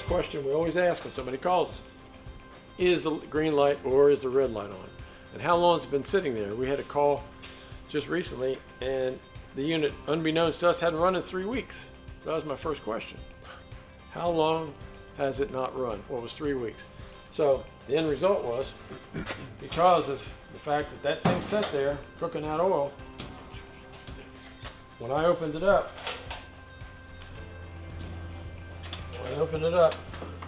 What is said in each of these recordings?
first question we always ask when somebody calls us. Is the green light or is the red light on? And how long has it been sitting there? We had a call just recently and the unit, unbeknownst to us, hadn't run in 3 weeks. That was my first question. How long has it not run? Well, it was 3 weeks. So the end result was, because of the fact that that thing sat there cooking that oil, when I opened it up,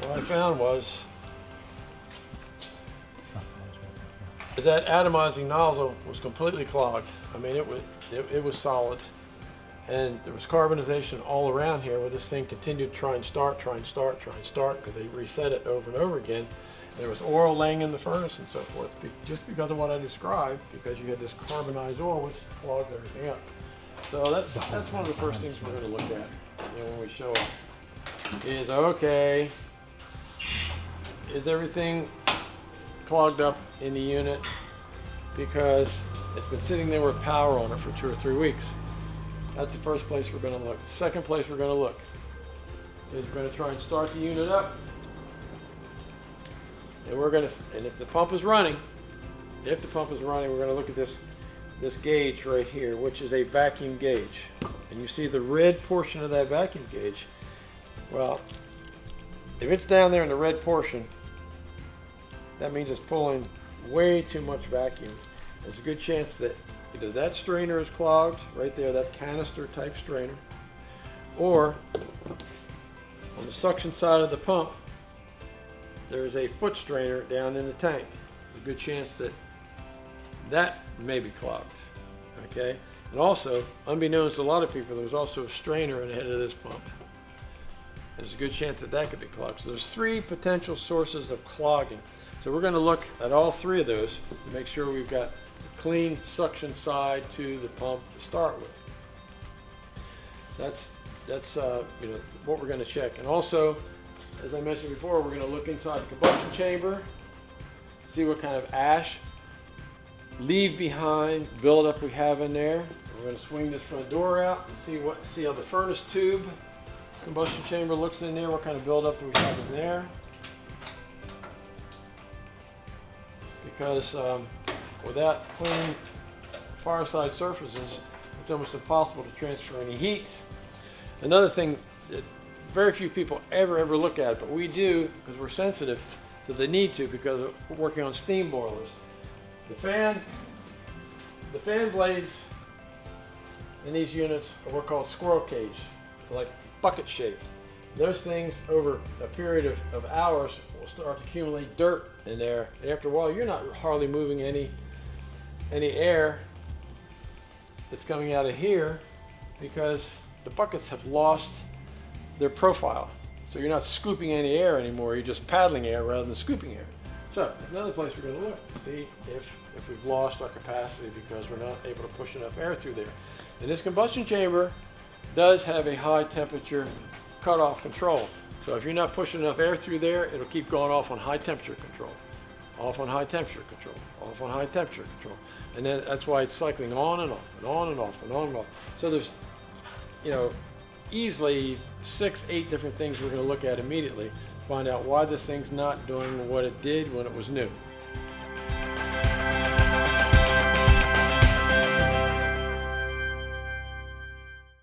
what I found was that atomizing nozzle was completely clogged. I mean, it was solid, and there was carbonization all around here where this thing continued to try and start, because they reset it over and over again. There was oil laying in the furnace and so forth, just because of what I described, because you had this carbonized oil which clogged everything up. So that's one of the first things we're going to look at, when we show up. Is, okay, is everything clogged up in the unit because it's been sitting there with power on it for 2 or 3 weeks? That's the first place we're going to look. The second place we're going to look is we're going to try and start the unit up, and if the pump is running, we're going to look at this gauge right here, which is a vacuum gauge. And you see the red portion of that vacuum gauge. Well, if it's down there in the red portion, that means it's pulling way too much vacuum. There's a good chance that either that strainer is clogged right there, that canister type strainer, or on the suction side of the pump, there's a foot strainer down in the tank. There's a good chance that that may be clogged, okay? And also, unbeknownst to a lot of people, there's also a strainer in the head of this pump. There's a good chance that that could be clogged. So there's 3 potential sources of clogging. So we're going to look at all 3 of those to make sure we've got a clean suction side to the pump to start with. That's what we're going to check. And also, as I mentioned before, we're going to look inside the combustion chamber, see what kind of ash leave behind buildup we have in there. We're going to swing this front door out and see how the furnace tube combustion chamber looks in there, what kind of buildup we have in there. Because without clean fireside surfaces, it's almost impossible to transfer any heat. Another thing that very few people ever look at, but we do because we're sensitive to the need to, because we're working on steam boilers. The fan blades in these units are what are called squirrel cage. They're like bucket shaped. Those things over a period of hours will start to accumulate dirt in there, and after a while you're not hardly moving any air that's coming out of here because the buckets have lost their profile. So you're not scooping any air anymore, you're just paddling air rather than scooping air. So another place we're going to look to see if we've lost our capacity because we're not able to push enough air through there. And this combustion chamber does have a high temperature cutoff control. So if you're not pushing enough air through there, it'll keep going off on high temperature control. Off on high temperature control. Off on high temperature control. And then that's why it's cycling on and off and on and off and on and off. So there's, easily 6, 8 different things we're going to look at immediately to find out why this thing's not doing what it did when it was new.